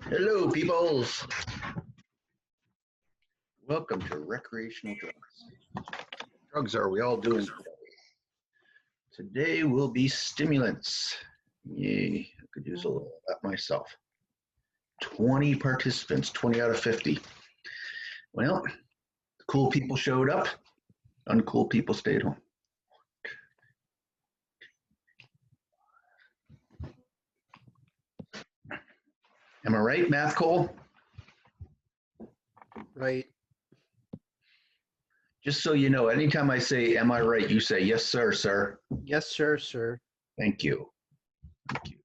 Hello, peoples. Welcome to Recreational Drugs. Drugs are we all doing today? Today will be stimulants. Yay, I could use a little of that myself. 20 participants, 20 out of 50. Well, cool people showed up, uncool people stayed home. Am I right, Math Cole? Right. Just so you know, anytime I say, am I right, you say, yes, sir, sir. Yes, sir, sir. Thank you. Thank you.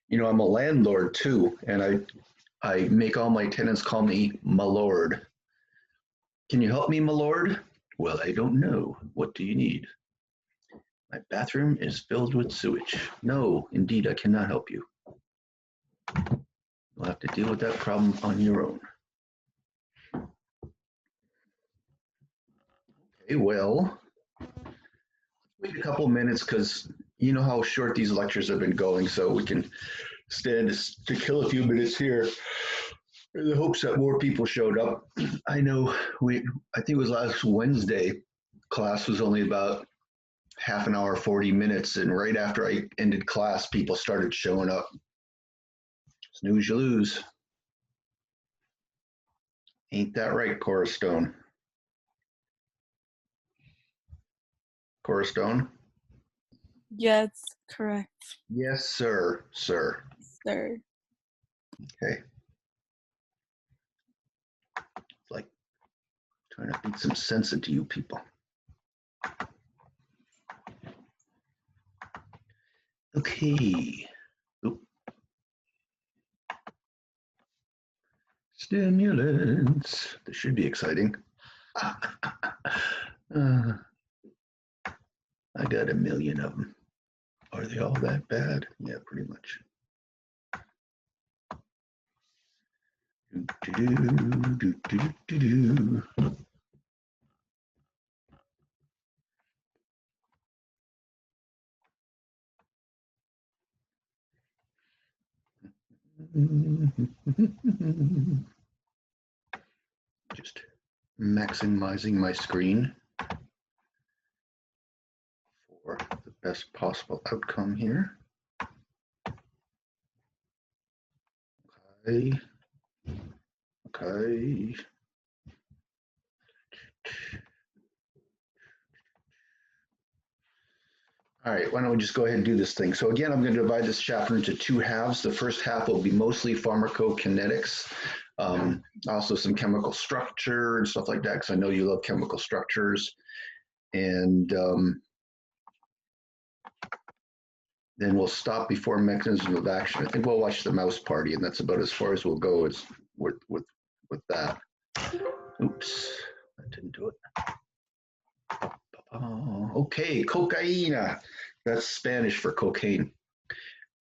You know, I'm a landlord too, and I make all my tenants call me my lord. Can you help me, my lord? Well, I don't know. What do you need? My bathroom is filled with sewage. No, indeed, I cannot help you. You'll have to deal with that problem on your own. Okay, well, wait a couple minutes because you know how short these lectures have been going, so we can stand to kill a few minutes here in the hopes that more people showed up. I know I think it was last Wednesday, class was only about half an hour, 40 minutes, and right after I ended class, people started showing up. Snooze, you lose. Ain't that right, Cora Stone? Cora Stone? Yes, correct, Yes, sir, sir. sir. Okay. It's like trying to beat some sense into you people. Okay. Oop. Stimulants. This should be exciting. I got a million of them. Are they all that bad? Yeah, pretty much. Do. Just maximizing my screen for the best possible outcome here. Okay. Okay. All right, why don't we just go ahead and do this thing. So again, I'm going to divide this chapter into two halves. The first half will be mostly pharmacokinetics, also some chemical structure and stuff like that, because I know you love chemical structures. And then we'll stop before mechanism of action. I think we'll watch the mouse party, and that's about as far as we'll go as with that. Oops, that didn't do it. Okay, cocaine. That's Spanish for cocaine.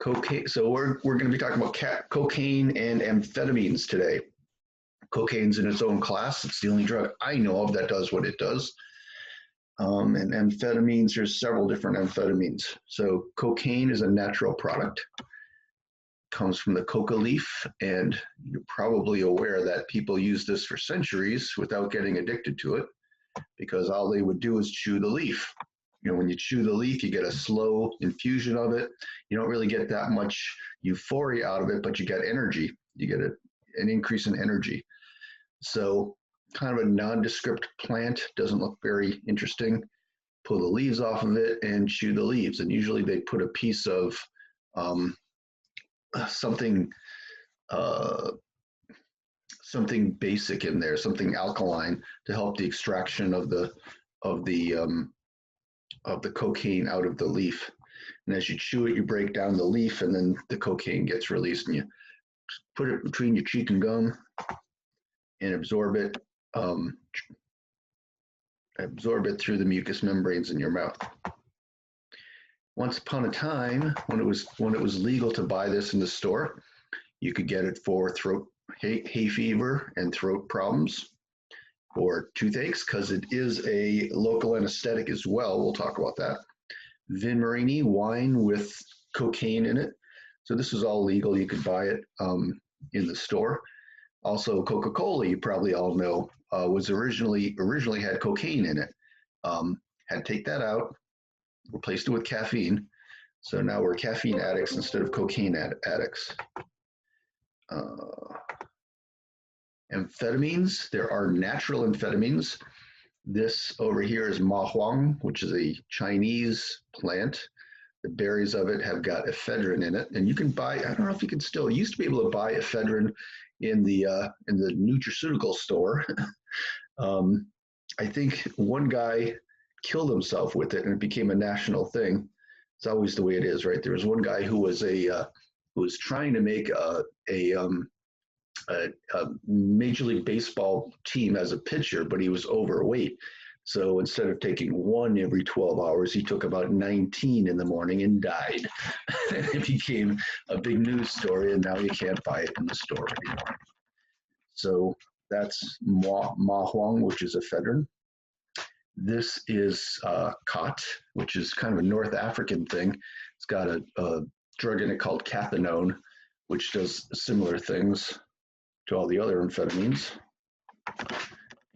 Cocaine. So we're going to be talking about cocaine and amphetamines today. Cocaine's in its own class. It's the only drug I know of that does what it does. And amphetamines, there's several different amphetamines. So cocaine is a natural product. Comes from the coca leaf, and you're probably aware that people use this for centuries without getting addicted to it, because all they would do is chew the leaf. You know, when you chew the leaf, you get a slow infusion of it. You don't really get that much euphoria out of it, but you get energy. You get an increase in energy. So kind of a nondescript plant, doesn't look very interesting. Pull the leaves off of it and chew the leaves. And usually they put a piece of something basic in there, something alkaline to help the extraction of the cocaine out of the leaf. And as you chew it, you break down the leaf, and then the cocaine gets released, and you put it between your cheek and gum and absorb it through the mucous membranes in your mouth. Once upon a time, when it was legal to buy this in the store, you could get it for hay fever and throat problems, or toothaches, because it is a local anesthetic as well. We'll talk about that. Vin Marini, wine with cocaine in it. So this is all legal. You could buy it in the store. Also, Coca-Cola, you probably all know, was originally had cocaine in it. Had to take that out, replaced it with caffeine. So now we're caffeine addicts instead of cocaine addicts. Amphetamines, there are natural amphetamines. This over here is ma huang, which is a Chinese plant. The berries of it have got ephedrine in it, and you can buy, I don't know if you can still, you used to be able to buy ephedrine in the nutraceutical store. I think one guy killed himself with it and it became a national thing. It's always the way it is, right? There was one guy who was trying to make a Major League Baseball team as a pitcher, but he was overweight. So instead of taking one every 12 hours, he took about 19 in the morning and died. It became a big news story, and now you can't buy it in the store anymore. So that's ma huang, which is ephedrine. This is khat, which is kind of a North African thing. It's got a drug in it called cathinone, which does similar things to all the other amphetamines.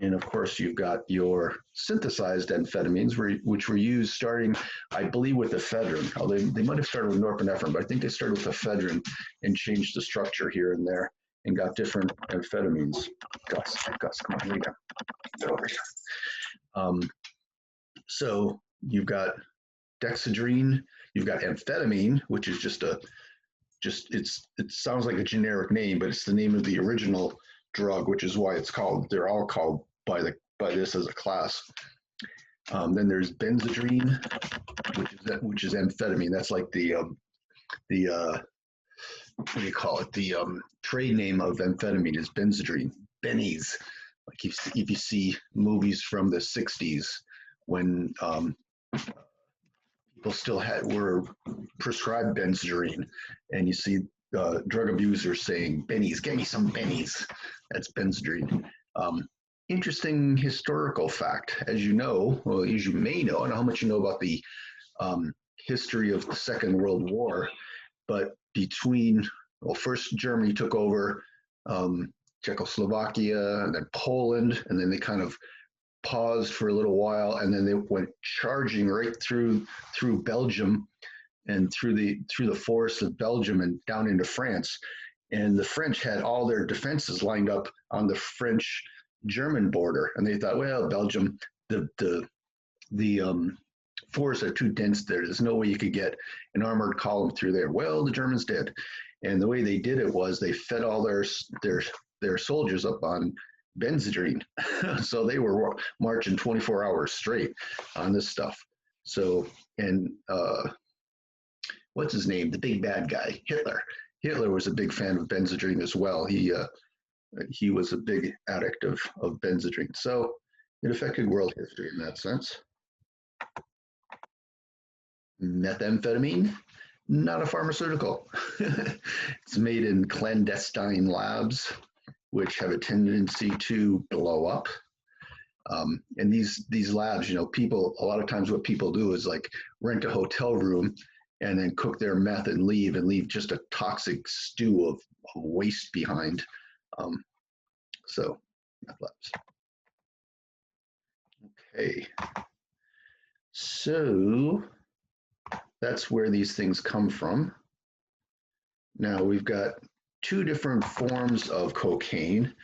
And of course, you've got your synthesized amphetamines, which were used starting, I believe, with ephedrine. They might have started with norepinephrine, but I think they started with ephedrine and changed the structure here and there and got different amphetamines. Gus, come on, here we go. Get over here. So you've got dexedrine, you've got amphetamine, which is it sounds like a generic name, but it's the name of the original drug, which is why they're all called by this as a class. Then there's benzedrine, which is amphetamine. That's like the what do you call it? The trade name of amphetamine is benzedrine, bennies. Like if you see movies from the 60s when people still were prescribed benzedrine, and you see drug abusers saying, bennies, get me some bennies. That's benzedrine. Interesting historical fact. As you know, well, as you may know, I don't know how much you know about the history of the Second World War, but first Germany took over Czechoslovakia and then Poland, and then they kind of paused for a little while, and then they went charging right through Belgium and through the forests of Belgium and down into France. And the French had all their defenses lined up on the French-German border, and they thought, well, Belgium, the forests are too dense there. There's no way you could get an armored column through there. Well, the Germans did, and the way they did it was they fed all their soldiers up on benzedrine. So they were marching 24 hours straight on this stuff. So, and what's his name? The big bad guy, Hitler. Hitler was a big fan of benzedrine as well. He was a big addict of benzedrine. So it affected world history in that sense. Methamphetamine, not a pharmaceutical. It's made in clandestine labs, which have a tendency to blow up. And these labs, a lot of times what people do is like rent a hotel room and then cook their meth and leave just a toxic stew of waste behind. So meth labs. Okay. So that's where these things come from. Now we've got two different forms of cocaine,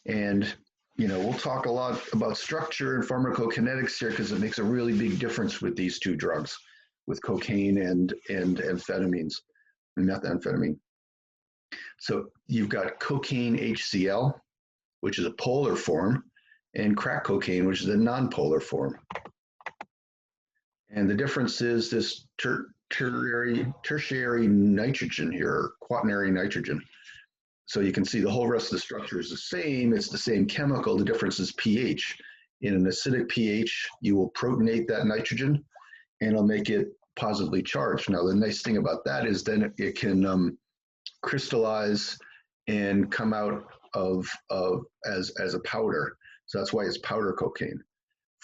and we'll talk a lot about structure and pharmacokinetics here because it makes a really big difference with these two drugs, with cocaine and amphetamines, and methamphetamine. So you've got cocaine HCl, which is a polar form, and crack cocaine, which is a nonpolar form. And the difference is this tertiary nitrogen here, or quaternary nitrogen. So you can see the whole rest of the structure is the same. It's the same chemical. The difference is pH. In an acidic pH, you will protonate that nitrogen, and it'll make it positively charged. Now, the nice thing about that is then it can crystallize and come out as a powder. So that's why it's powder cocaine.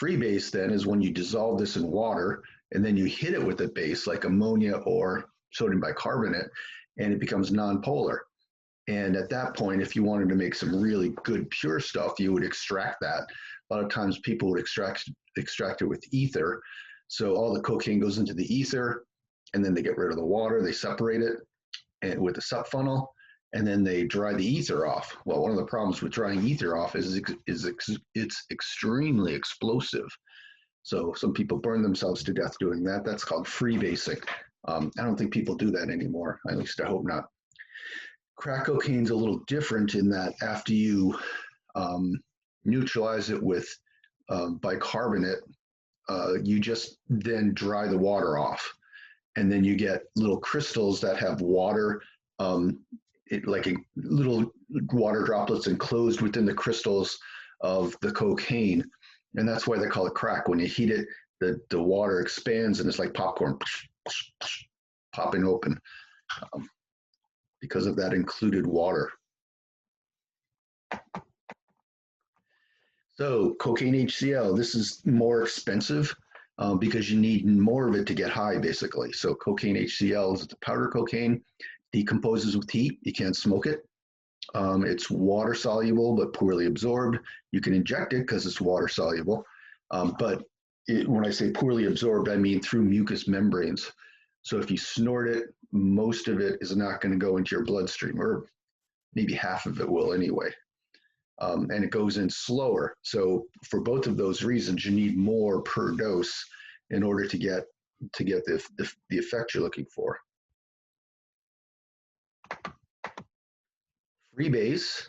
Freebase then is when you dissolve this in water and then you hit it with a base like ammonia or sodium bicarbonate, and it becomes nonpolar. And at that point, if you wanted to make some really good pure stuff, you would extract that. A lot of times people would extract it with ether. So all the cocaine goes into the ether, and then they get rid of the water, they separate it and with a sup funnel, and then they dry the ether off. Well, one of the problems with drying ether off is it's extremely explosive. So some people burn themselves to death doing that. That's called freebasing. I don't think people do that anymore. At least I hope not. Crack cocaine's a little different in that after you neutralize it with bicarbonate, you just then dry the water off. And then you get little crystals that have water, little water droplets enclosed within the crystals of the cocaine. And that's why they call it crack. When you heat it, the water expands and it's like popcorn popping open because of that included water. So cocaine HCl, this is more expensive because you need more of it to get high, basically. So cocaine HCl is the powder cocaine, decomposes with heat. You can't smoke it. It's water soluble but poorly absorbed. You can inject it because it's water soluble. But when I say poorly absorbed, I mean through mucous membranes. So if you snort it, most of it is not going to go into your bloodstream, or maybe half of it will anyway. And it goes in slower. So for both of those reasons, you need more per dose in order to get the effect you're looking for. Freebase,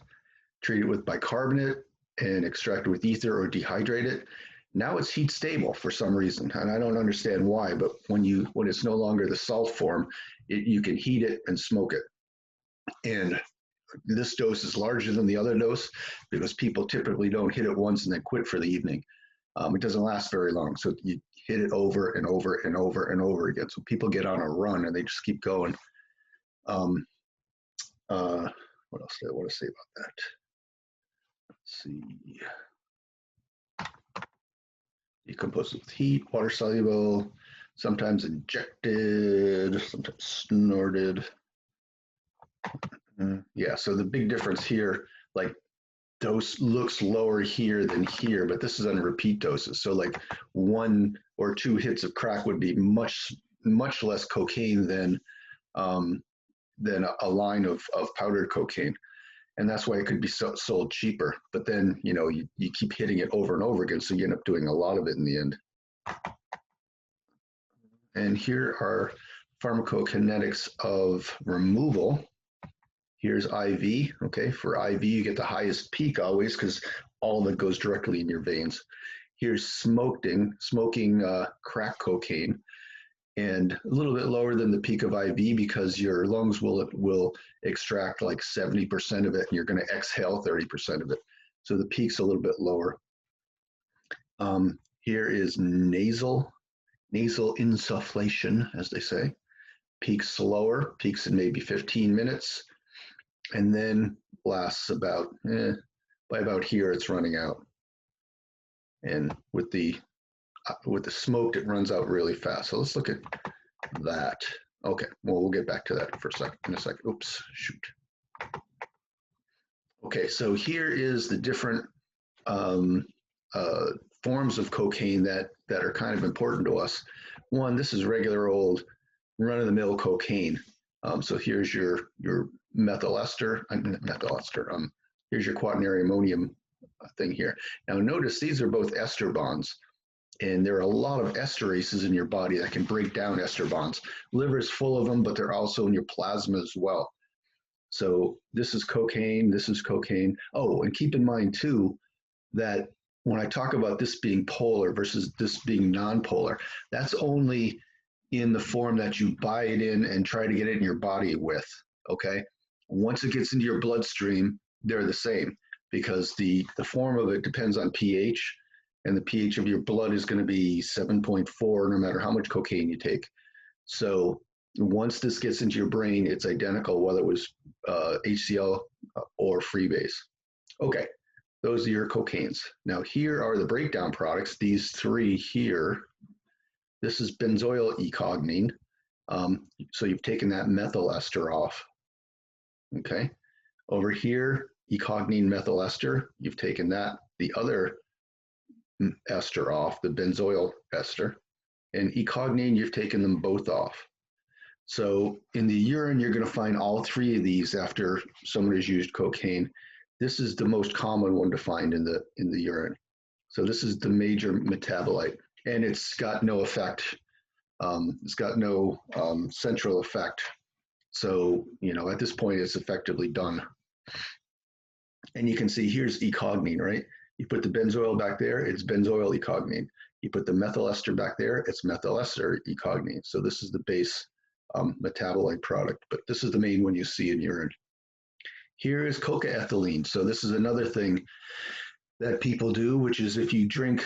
treat it with bicarbonate and extract it with ether or dehydrate it. Now it's heat stable for some reason, and I don't understand why, but when it's no longer the salt form, you can heat it and smoke it. And this dose is larger than the other dose because people typically don't hit it once and then quit for the evening. It doesn't last very long, so you hit it over and over and over and over again. So people get on a run and they just keep going. What else do I want to say about that? Let's see. Decomposes with heat, water soluble, sometimes injected, sometimes snorted. Yeah, so the big difference here, like dose looks lower here than here, but this is on repeat doses. So like 1 or 2 hits of crack would be much less cocaine than a line of powdered cocaine. And that's why it could be sold cheaper. But then, you keep hitting it over and over again, so you end up doing a lot of it in the end. And here are pharmacokinetics of removal. Here's IV, okay? For IV, you get the highest peak always because all of it goes directly in your veins. Here's smoking crack cocaine, and a little bit lower than the peak of IV because your lungs will extract like 70% of it, and you're going to exhale 30% of it. So the peak's a little bit lower. Here is nasal insufflation, as they say. Peaks slower, peaks in maybe 15 minutes, and then lasts about, by about here, it's running out. And with the smoked, it runs out really fast. So let's look at that. Okay, well, we'll get back to that in a second. Oops, shoot. Okay, so here is the different forms of cocaine that are kind of important to us. One, this is regular old run-of-the-mill cocaine. So here's your methyl ester. Here's your quaternary ammonium thing here. Now notice these are both ester bonds, and there are a lot of esterases in your body that can break down ester bonds. Liver is full of them, but they're also in your plasma as well. So this is cocaine, this is cocaine. Oh, and keep in mind too, that when I talk about this being polar versus this being non-polar, that's only in the form that you buy it in and try to get it in your body with, okay? Once it gets into your bloodstream, they're the same because the form of it depends on pH, and the pH of your blood is going to be 7.4 no matter how much cocaine you take. So once this gets into your brain, it's identical whether it was HCl or freebase. Okay, those are your cocaines. Now here are the breakdown products, these 3 here. This is benzoyl ecognin. So you've taken that methyl ester off. Okay. Over here, ecognine methyl ester, you've taken that, the other ester off, the benzoyl ester, and ecognine, you've taken them both off. So in the urine, you're going to find all three of these after someone has used cocaine. This is the most common one to find in the urine. So this is the major metabolite, and it's got no effect. It's got no central effect. So, you know, at this point, it's effectively done. And you can see here's ecognine, right? You put the benzoyl back there, it's benzoyl ecognine. You put the methyl ester back there, it's methyl ester ecognine. So this is the base metabolite product, but this is the main one you see in urine. Here is cocaethylene. So this is another thing that people do, which is if you drink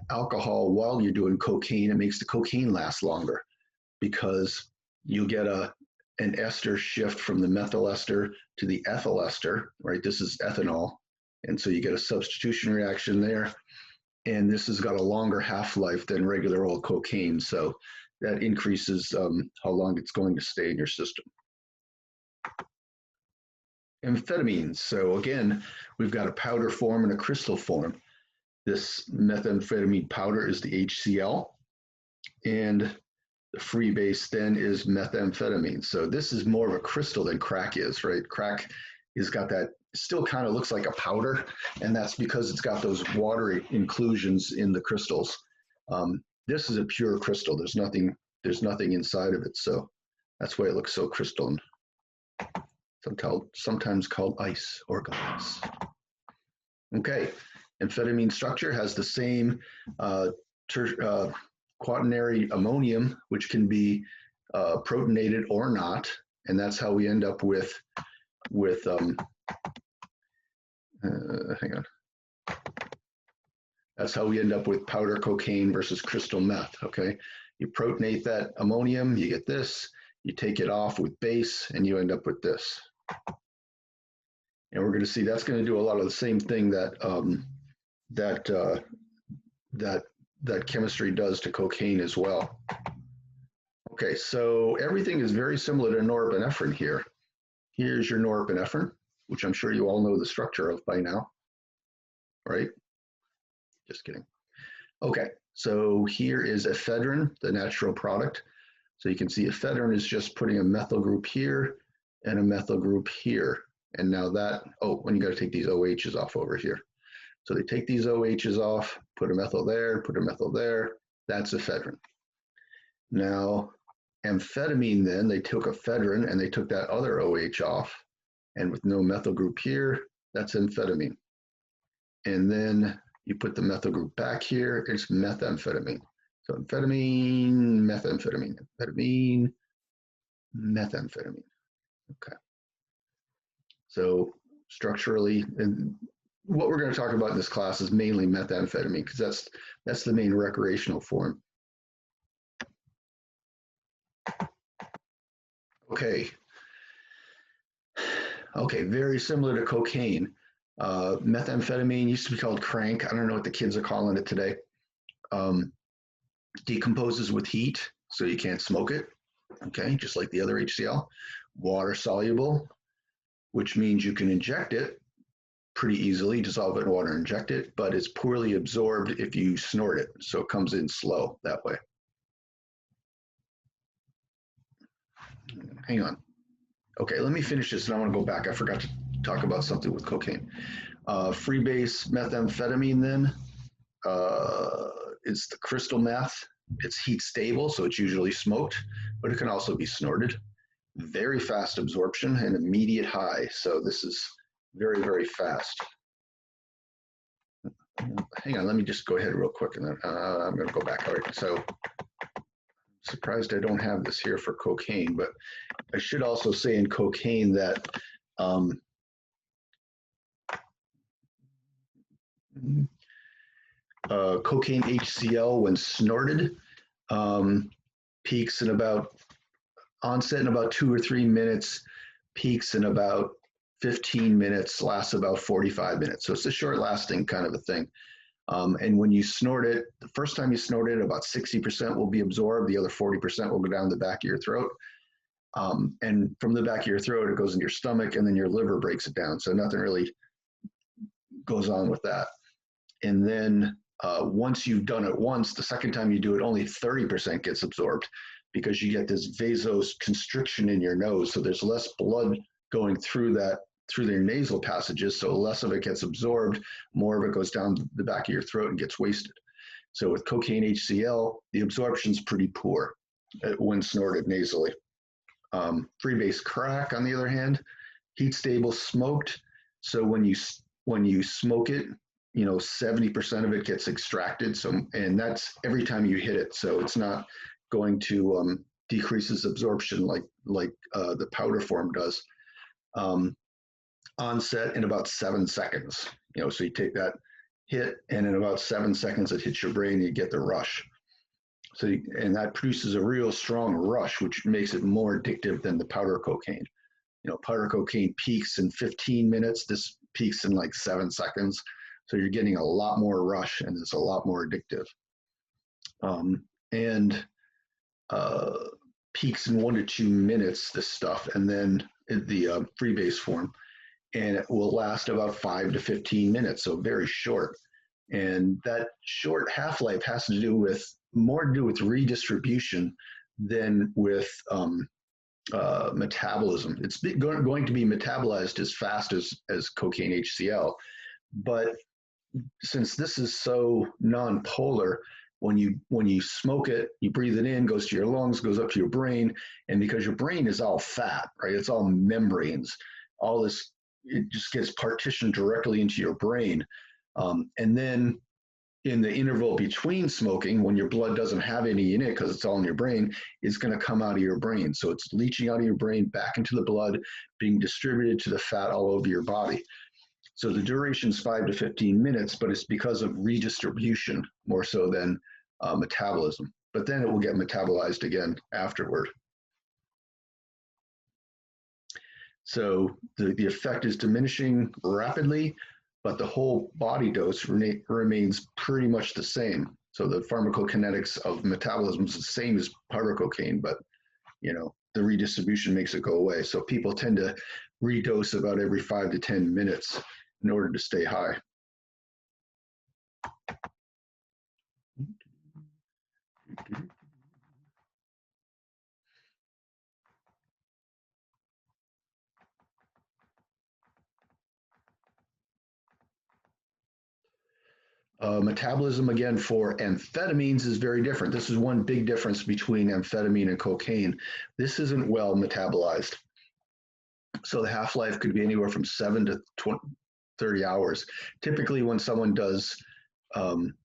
alcohol while you're doing cocaine, it makes the cocaine last longer because you'll get an ester shift from the methyl ester to the ethyl ester, right? This is ethanol. And so you get a substitution reaction there. And this has got a longer half-life than regular old cocaine. So that increases how long it's going to stay in your system. Amphetamines. So again, we've got a powder form and a crystal form. This methamphetamine powder is the HCl, and the free base then is methamphetamine. So this is more of a crystal than crack is, right? Crack has got that, still kind of looks like a powder, and that's because it's got those watery inclusions in the crystals. This is a pure crystal. There's nothing inside of it, so that's why it looks so crystalline. Sometimes called ice or glass. Okay, amphetamine structure has the same quaternary ammonium, which can be protonated or not, and that's how we end up with hang on. That's how we end up with powder cocaine versus crystal meth, okay? You protonate that ammonium, you get this, you take it off with base, and you end up with this. And we're going to see that's going to do a lot of the same thing that that chemistry does to cocaine as well. Okay, so everything is very similar to norepinephrine here. Here's your norepinephrine, which I'm sure you all know the structure of by now, right? Just kidding. Okay, so here is ephedrine, the natural product. So you can see ephedrine is just putting a methyl group here and a methyl group here. And now that, oh, when you got to take these OHs off over here. So they take these OHs off, put a methyl there, put a methyl there. That's ephedrine. Now, amphetamine then, they took ephedrine and they took that other OH off. And with no methyl group here, that's amphetamine. And then you put the methyl group back here, it's methamphetamine. So amphetamine, methamphetamine, amphetamine, methamphetamine. Okay. So structurally, and what we're going to talk about in this class is mainly methamphetamine because that's the main recreational form. Okay. Okay, very similar to cocaine. Methamphetamine used to be called crank. I don't know what the kids are calling it today. Decomposes with heat, so you can't smoke it. Okay, just like the other HCl. Water soluble, which means you can inject it pretty easily, dissolve it in water and inject it, but it's poorly absorbed if you snort it, so it comes in slow that way. Hang on. Okay, let me finish this and I want to go back. I forgot to talk about something with cocaine. Free base methamphetamine then is the crystal meth. It's heat stable, so it's usually smoked, but it can also be snorted. Very fast absorption and immediate high. So this is very, very fast. Hang on, let me just go ahead real quick and then I'm going to go back. All right, so surprised I don't have this here for cocaine, but I should also say in cocaine that cocaine HCl, when snorted, peaks in about, onset in about 2 or 3 minutes, peaks in about 15 minutes, lasts about 45 minutes. So it's a short lasting kind of a thing. And when you snort it, the first time you snort it, about 60% will be absorbed. The other 40% will go down the back of your throat. And from the back of your throat, it goes into your stomach, and then your liver breaks it down. So nothing really goes on with that. And then once you've done it once, the second time you do it, only 30% gets absorbed because you get this vasoconstriction in your nose. So there's less blood going through their nasal passages. So less of it gets absorbed, more of it goes down the back of your throat and gets wasted. So with cocaine HCl, the absorption's pretty poor when snorted nasally. Freebase crack, on the other hand, heat stable smoked. So when you smoke it, 70% of it gets extracted. So, and that's every time you hit it. So it's not going to decrease its absorption like the powder form does. Onset in about 7 seconds. So you take that hit, and in about 7 seconds it hits your brain, and you get the rush. So, and that produces a real strong rush, which makes it more addictive than the powder cocaine. Powder cocaine peaks in 15 minutes. This peaks in like 7 seconds. So you're getting a lot more rush, and it's a lot more addictive. Peaks in 1 to 2 minutes, this stuff, and then the freebase form. And it will last about 5 to 15 minutes, so very short. And that short half-life has to do with more to do with redistribution than with metabolism. It's going to be metabolized as fast as cocaine HCl, but since this is so non-polar, when you smoke it, you breathe it in, goes to your lungs, goes up to your brain, and because your brain is all fat, right? It's all membranes. All this, it just gets partitioned directly into your brain. And then in the interval between smoking, when your blood doesn't have any in it because it's all in your brain, it's going to come out of your brain. So it's leaching out of your brain back into the blood, being distributed to the fat all over your body. So the duration is 5 to 15 minutes, but it's because of redistribution more so than metabolism. But then it will get metabolized again afterward. So the effect is diminishing rapidly, but the whole body dose remains pretty much the same. So the pharmacokinetics of metabolism is the same as powder cocaine, but the redistribution makes it go away. So people tend to redose about every 5 to 10 minutes in order to stay high. Metabolism, again, for amphetamines is very different. This is one big difference between amphetamine and cocaine. This isn't well metabolized. So the half-life could be anywhere from 7 to 30 hours. Typically, when someone does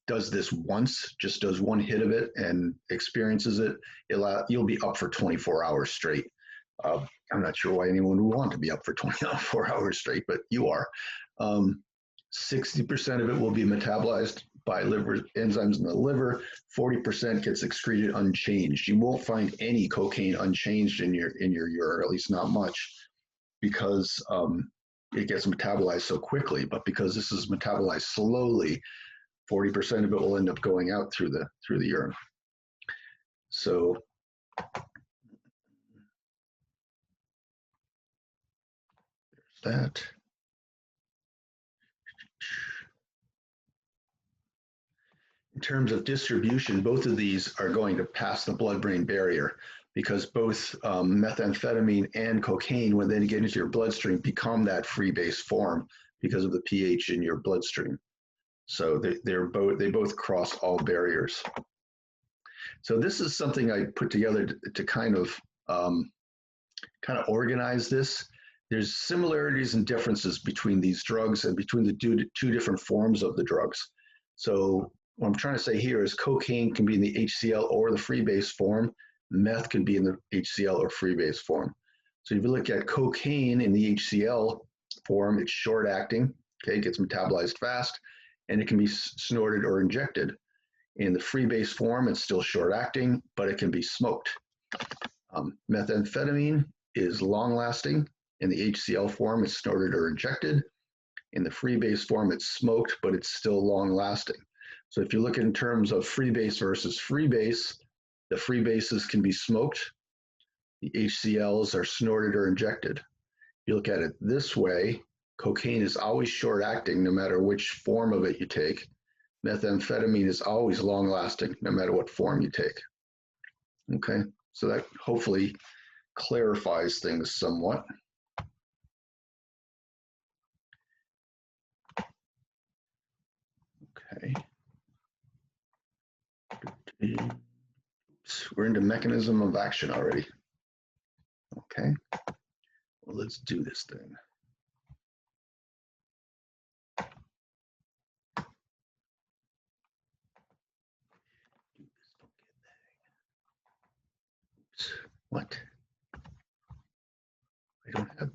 this once, just does one hit of it and experiences it, you'll be up for 24 hours straight. I'm not sure why anyone would want to be up for 24 hours straight, but you are. 60% of it will be metabolized by liver enzymes in the liver. 40% gets excreted unchanged. You won't find any cocaine unchanged in your urine, at least not much, because it gets metabolized so quickly. But because this is metabolized slowly, 40% of it will end up going out through the urine. So there's that. In terms of distribution, both of these are going to pass the blood-brain barrier because both methamphetamine and cocaine, when they get into your bloodstream, become that freebase form because of the pH in your bloodstream. So they both cross all barriers. So this is something I put together to kind of organize this. There's similarities and differences between these drugs and between the two different forms of the drugs. So what I'm trying to say here is cocaine can be in the HCl or the freebase form. Meth can be in the HCl or freebase form. So if you look at cocaine in the HCl form, it's short acting, okay, it gets metabolized fast, and it can be snorted or injected. In the freebase form, it's still short acting, but it can be smoked. Methamphetamine is long lasting. In the HCl form, it's snorted or injected. In the freebase form, it's smoked, but it's still long lasting. So if you look in terms of freebase versus freebase, the freebases can be smoked. The HCLs are snorted or injected. If you look at it this way, cocaine is always short acting no matter which form of it you take. Methamphetamine is always long lasting no matter what form you take. Okay, so that hopefully clarifies things somewhat. Okay. Oops, we're into mechanism of action already. Okay, well, let's do this thing. Oops, what? I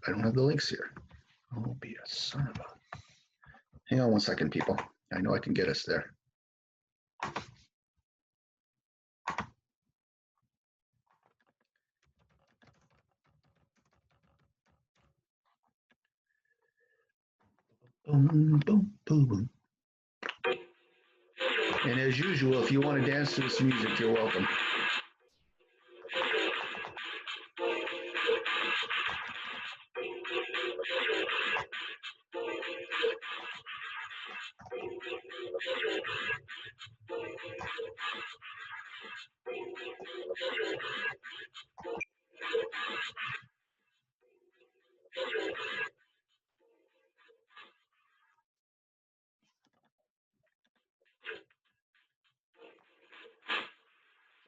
don't have the links here. Oh, be a son of a. Hang on one second, people. I know I can get us there. Boom, boom, boom, boom. And as usual, if you want to dance to this music, you're welcome.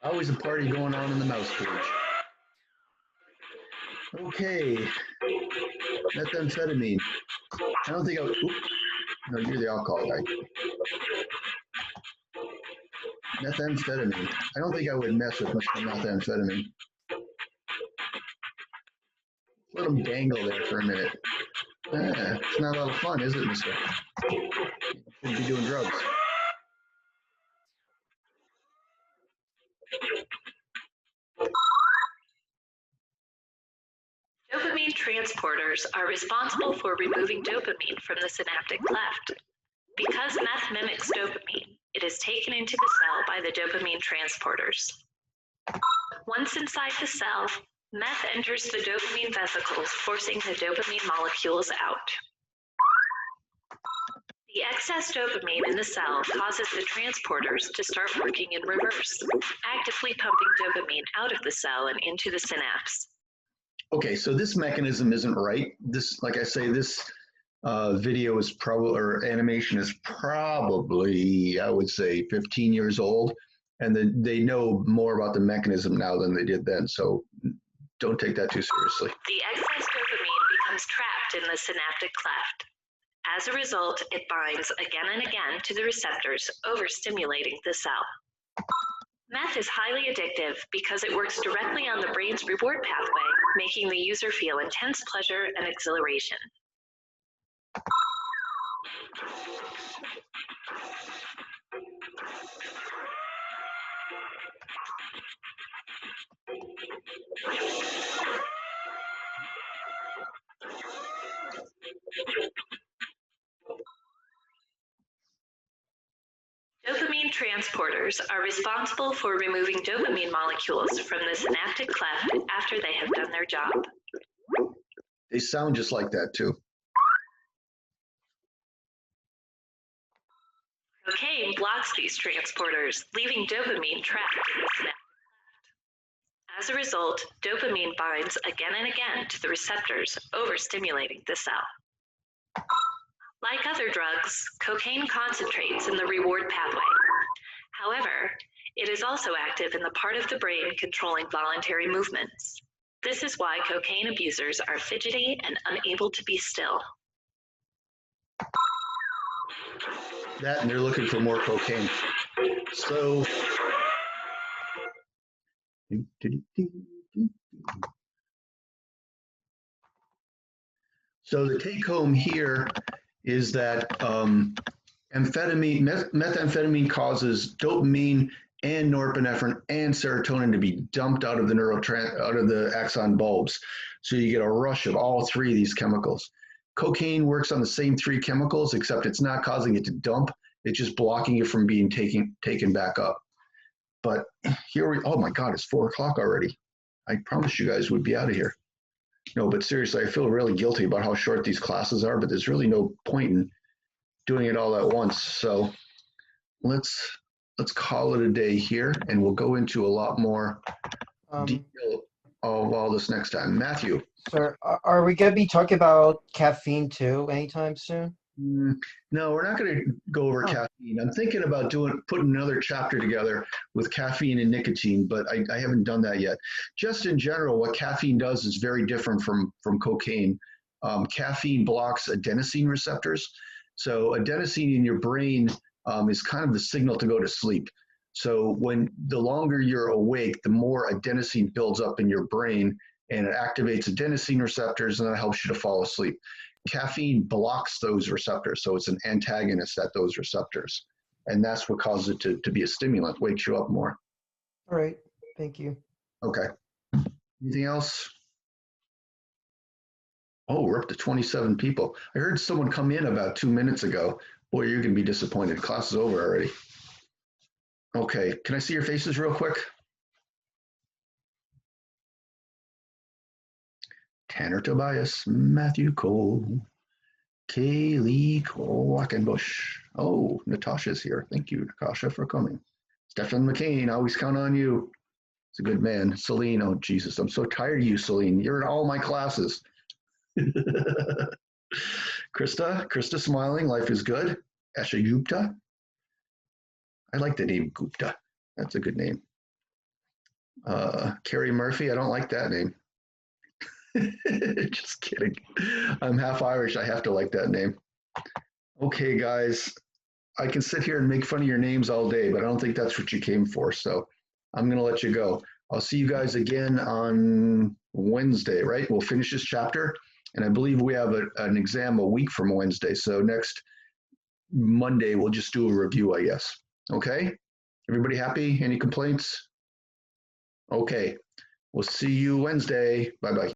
Always a party going on in the mouse cage. Okay, methamphetamine. I don't think I would, no, you're the alcohol guy. Methamphetamine. I don't think I would mess with Mr. Methamphetamine. Let him dangle there for a minute. It's not a lot of fun, is it, mister? You shouldn't be doing drugs. Dopamine transporters are responsible for removing dopamine from the synaptic cleft. Because meth mimics dopamine, it is taken into the cell by the dopamine transporters. Once inside the cell, meth enters the dopamine vesicles, forcing the dopamine molecules out. The excess dopamine in the cell causes the transporters to start working in reverse, actively pumping dopamine out of the cell and into the synapse. Okay, so this mechanism isn't right. This, like I say, this video is probably, or animation is probably, I would say, 15 years old, and they know more about the mechanism now than they did then, so don't take that too seriously. The excess dopamine becomes trapped in the synaptic cleft. As a result, it binds again and again to the receptors, overstimulating the cell. Meth is highly addictive because it works directly on the brain's reward pathway, making the user feel intense pleasure and exhilaration. Dopamine transporters are responsible for removing dopamine molecules from the synaptic cleft after they have done their job. They sound just like that too. Cocaine blocks these transporters, leaving dopamine trapped in the synaptic cleft. As a result, dopamine binds again and again to the receptors, overstimulating the cell. Like other drugs, cocaine concentrates in the reward pathway. However, it is also active in the part of the brain controlling voluntary movements. This is why cocaine abusers are fidgety and unable to be still. That, and they're looking for more cocaine. So, the take home here is that methamphetamine causes dopamine and norepinephrine and serotonin to be dumped out of the axon bulbs. So you get a rush of all three of these chemicals. Cocaine works on the same three chemicals, except it's not causing it to dump, It's just blocking you from being taken back up. But here oh my God, it's 4 o'clock already. I promised you guys we'd be out of here. No, but seriously, I feel really guilty about how short these classes are, but there's really no point in doing it all at once. So let's call it a day here, and we'll go into a lot more detail of all this next time. Matthew. Sir, are we going to be talking about caffeine too anytime soon? No, we're not going to go over caffeine. I'm thinking about putting another chapter together with caffeine and nicotine, but I haven't done that yet. Just in general, what caffeine does is very different from cocaine. Caffeine blocks adenosine receptors. So adenosine in your brain is kind of the signal to go to sleep. So the longer you're awake, the more adenosine builds up in your brain, and it activates adenosine receptors, and that helps you to fall asleep. Caffeine blocks those receptors, so it's an antagonist at those receptors, and that's what causes it to be a stimulant, wakes you up more. All right, thank you. Okay. Anything else? Oh, we're up to 27 people. I heard someone come in about 2 minutes ago. Boy, you're going to be disappointed. Class is over already. Okay, can I see your faces real quick? Tanner Tobias, Matthew Cole, Kaylee Quackenbush. Oh, Natasha's here. Thank you, Natasha, for coming. Stefan McCain, always count on you. He's a good man. Celine, oh Jesus, I'm so tired of you, Celine. You're in all my classes. Krista smiling, life is good. Asha Gupta. I like the name Gupta. That's a good name. Carrie Murphy, I don't like that name. Just kidding. I'm half Irish. I have to like that name. Okay, guys. I can sit here and make fun of your names all day, but I don't think that's what you came for. So I'm going to let you go. I'll see you guys again on Wednesday, right? We'll finish this chapter. And I believe we have an exam a week from Wednesday. So next Monday, we'll just do a review, I guess. Okay? Everybody happy? Any complaints? Okay. We'll see you Wednesday. Bye-bye.